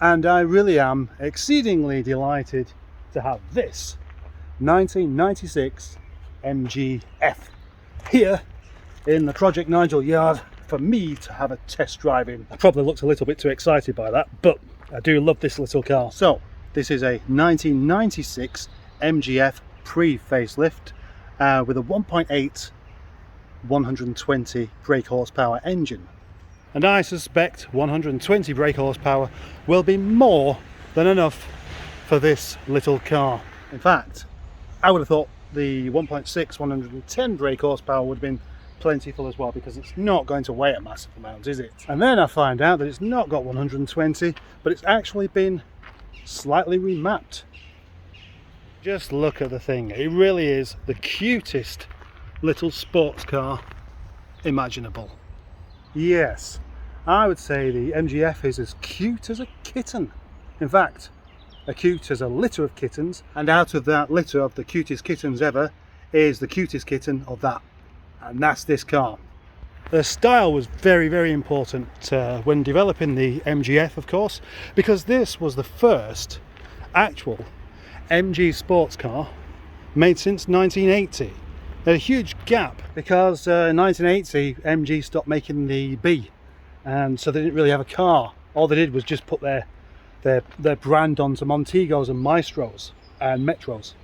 And I really am exceedingly delighted to have this 1996 MGF here in the Project Nigel yard for me to have a test drive in. I probably looked a little bit too excited by that, but I do love this little car. So this is a 1996 MGF pre-facelift with a 1.8 120 brake horsepower engine. And I suspect 120 brake horsepower will be more than enough for this little car. In fact, I would have thought the 1.6 110 brake horsepower would have been plentiful as well, because it's not going to weigh a massive amount, is it? And then I find out that it's not got 120, but it's actually been slightly remapped. Just look at the thing. It really is the cutest little sports car imaginable. Yes, I would say the MGF is as cute as a kitten. In fact, as cute as a litter of kittens, and out of that litter of the cutest kittens ever is the cutest kitten of that, and that's this car. The style was very, very important when developing the MGF, of course, because this was the first actual MG sports car made since 1980. There's a huge gap because in 1980 MG stopped making the B, and so they didn't really have a car. All they did was just put their brand onto Montegos and Maestros and Metros.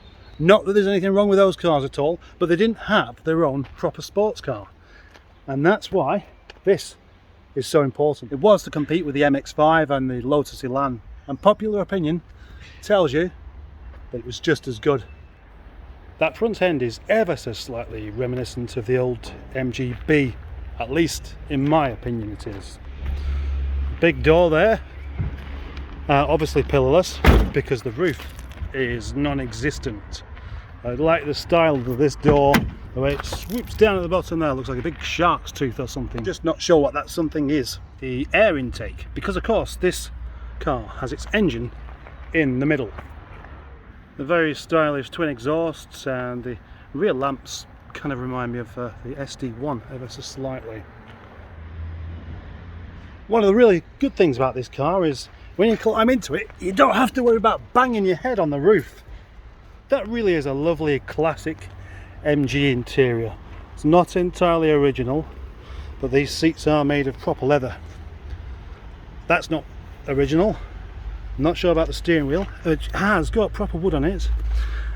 Not that there's anything wrong with those cars at all, but they didn't have their own proper sports car. And that's why this is so important. It was to compete with the MX-5 and the Lotus Elan, and popular opinion tells you that it was just as good. That front end is ever so slightly reminiscent of the old MGB, at least in my opinion it is. Big door there, obviously pillarless because the roof is non-existent. I like the style of this door, the way it swoops down at the bottom there, looks like a big shark's tooth or something. Just not sure what that something is. The air intake, because of course this car has its engine in the middle. The very stylish twin exhausts and the rear lamps kind of remind me of the SD1 ever so slightly. One of the really good things about this car is when you climb into it, you don't have to worry about banging your head on the roof. That really is a lovely classic MG interior. It's not entirely original, but these seats are made of proper leather. That's not original. I'm not sure about the steering wheel. It has got proper wood on it,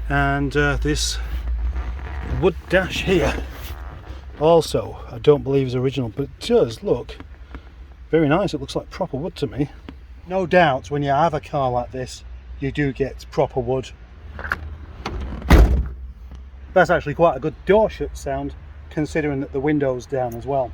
and this wood dash here also I don't believe is original, but it does look very nice. It looks like proper wood to me. No doubt when you have a car like this you do get proper wood. That's actually quite a good door shut sound, considering that the window's down as well.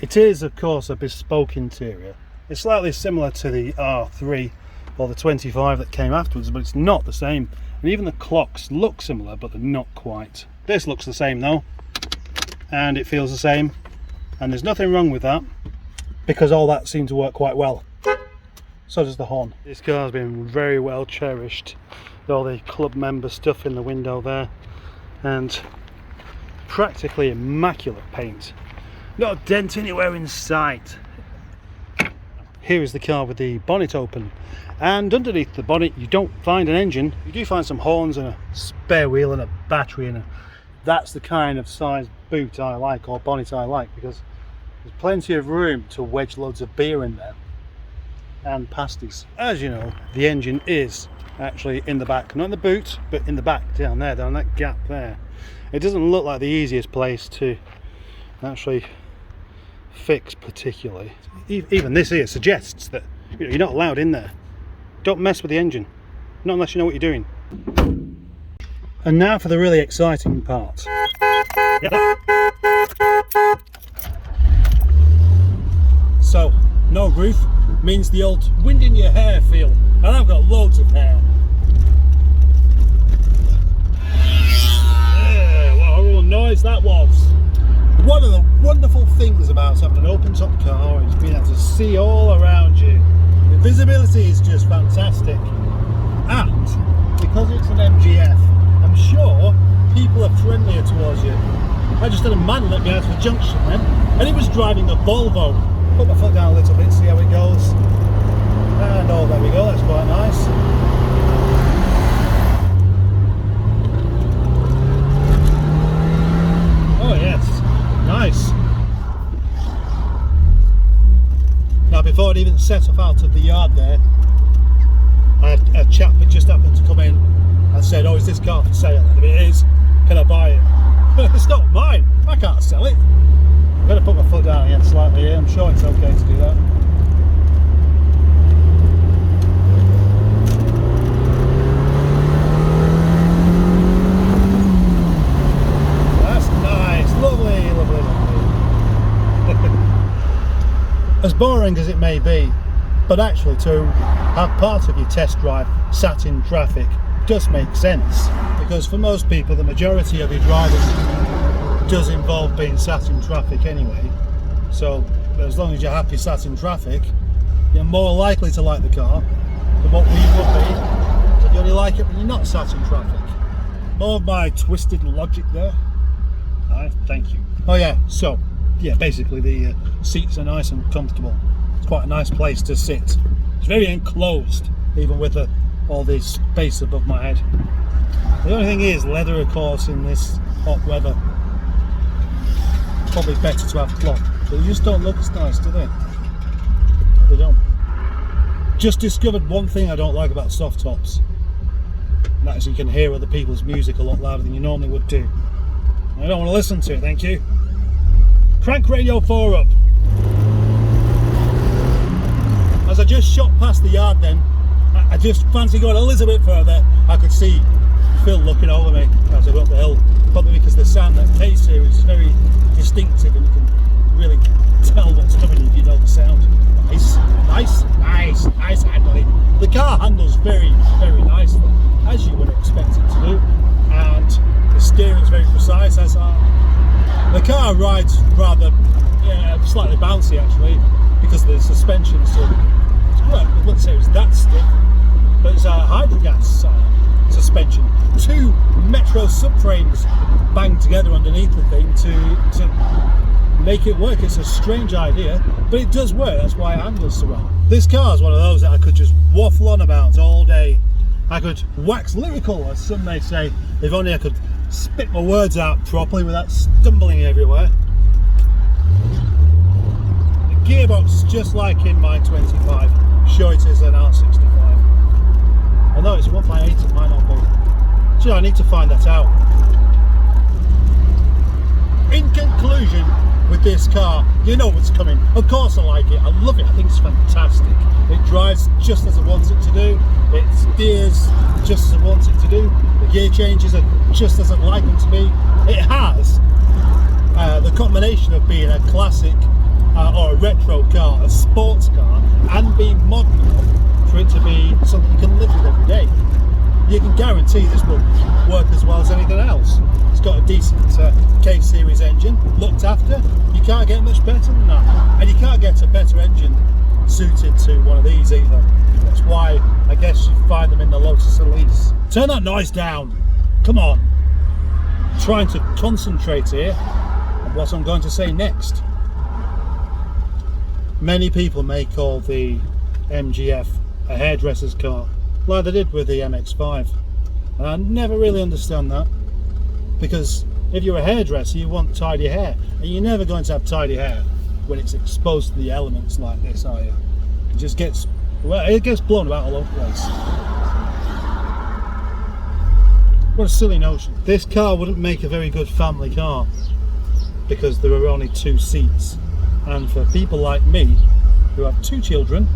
It is of course a bespoke interior. It's slightly similar to the R3 or the 25 that came afterwards, but it's not the same. And even the clocks look similar, but they're not quite. This looks the same though, and it feels the same, and there's nothing wrong with that because all that seemed to work quite well. So does the horn. This car's been very well cherished. All the club member stuff in the window there, and practically immaculate paint. Not a dent anywhere in sight. Here is the car with the bonnet open, and underneath the bonnet you don't find an engine. You do find some horns and a spare wheel and a battery, and that's the kind of size boot I like, or bonnet I like, because there's plenty of room to wedge loads of beer in there and pasties. As you know, the engine is actually in the back, not in the boot, but in the back down there, down that gap there. It doesn't look like the easiest place to actually fix particularly. Even this here suggests that you're not allowed in there. Don't mess with the engine, not unless you know what you're doing. And now for the really exciting part. So, no roof means the old wind in your hair feel, and I've got loads of hair. Yeah, what a real noise that was. One of the wonderful things about having an open top car is being able to see all around you. The visibility is just fantastic, and because it's an MGF, I'm sure people are friendlier towards you. I just had a man let me out of a junction then, and he was driving a Volvo. Put my foot down a little bit, see how it goes. And oh, there we go, that's quite nice. Oh yes, nice. Now before I'd even set off out of the yard there, I had a chap that just happened to come in and said, oh, is this car for sale? And if it is, can I buy it? It's not mine, I can't sell it. I'm going to put my foot down again slightly here, I'm sure it's okay to do that. That's nice, lovely, lovely, lovely. As boring as it may be, but actually to have part of your test drive sat in traffic does make sense, because for most people the majority of your driving does involve being sat in traffic anyway, so as long as you're happy sat in traffic, you're more likely to like the car than what we would be if you only like it when you're not sat in traffic. More of my twisted logic there. Thank you. Oh yeah, so yeah, basically the seats are nice and comfortable. It's quite a nice place to sit. It's very enclosed, even with all this space above my head. The only thing is, leather of course in this hot weather, probably better to have cloth, but they just don't look as nice, do they? No, they don't. Just discovered one thing I don't like about soft tops, and that is you can hear other people's music a lot louder than you normally would do. I don't want to listen to it, thank you. Crank radio 4 up. As I just shot past the yard then, I just fancy going a little bit further. I could see Phil looking over me as I went up the hill, probably because the sound that K-Series is very distinctive and you can really tell what's coming if you know the sound. Nice, nice, nice, nice handling. The car handles very, very nicely, as you would expect it to do, and the steering is very precise. The car rides rather slightly bouncy actually, because the suspension's well, I wouldn't say it was that stiff, but it's a hydrogas suspension. 2 Metro subframes banged together underneath the thing to make it work. It's a strange idea, but it does work. That's why it handles so well. This car is one of those that I could just waffle on about all day. I could wax lyrical, as some may say, if only I could spit my words out properly without stumbling everywhere. The gearbox, just like in my 25, sure it is an R65. Although it's 1.8, it might not be. So I need to find that out. In conclusion, with this car, you know what's coming. Of course I like it, I love it, I think it's fantastic. It drives just as I want it to do, it steers just as I want it to do, the gear changes are just as I'd like them to be. It has the combination of being a classic or a retro car, a sports car, and being modern enough for it to be something you can live with every day. You can guarantee this will work as well as anything else. It's got a decent K-Series engine, looked after. You can't get much better than that. And you can't get a better engine suited to one of these either. That's why I guess you find them in the Lotus Elise. Turn that noise down. Come on. I'm trying to concentrate here on what I'm going to say next. Many people may call the MGF a hairdresser's car, like they did with the MX-5, and I never really understand that, because if you're a hairdresser you want tidy hair, and you're never going to have tidy hair when it's exposed to the elements like this, are you? It just gets, well, it gets blown about all over the place. What a silly notion. This car wouldn't make a very good family car because there are only 2 seats, and for people like me who have 2 children,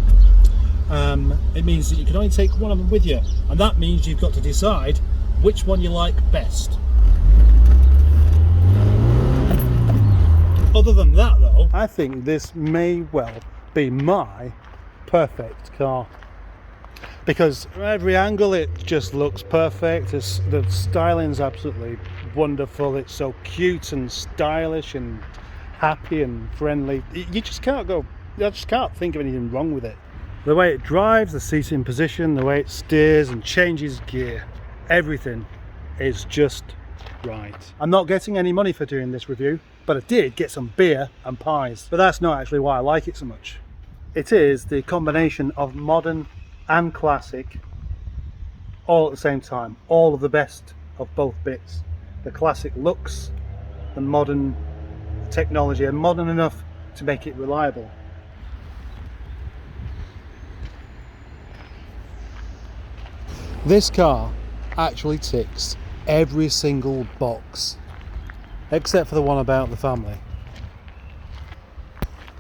it means that you can only take one of them with you, and that means you've got to decide which one you like best. Other than that though, I think this may well be my perfect car, because from every angle it just looks perfect. The styling's absolutely wonderful. It's so cute and stylish and happy and friendly. You just can't go, I just can't think of anything wrong with it. The way it drives, the seating position, the way it steers and changes gear, everything is just right. I'm not getting any money for doing this review, but I did get some beer and pies. But that's not actually why I like it so much. it is the combination of modern and classic all at the same time, all of the best of both bits. The classic looks, the modern technology, and modern enough to make it reliable. This car actually ticks every single box except for the one about the family,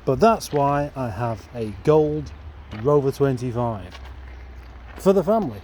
but that's why I have a gold Rover 25 for the family.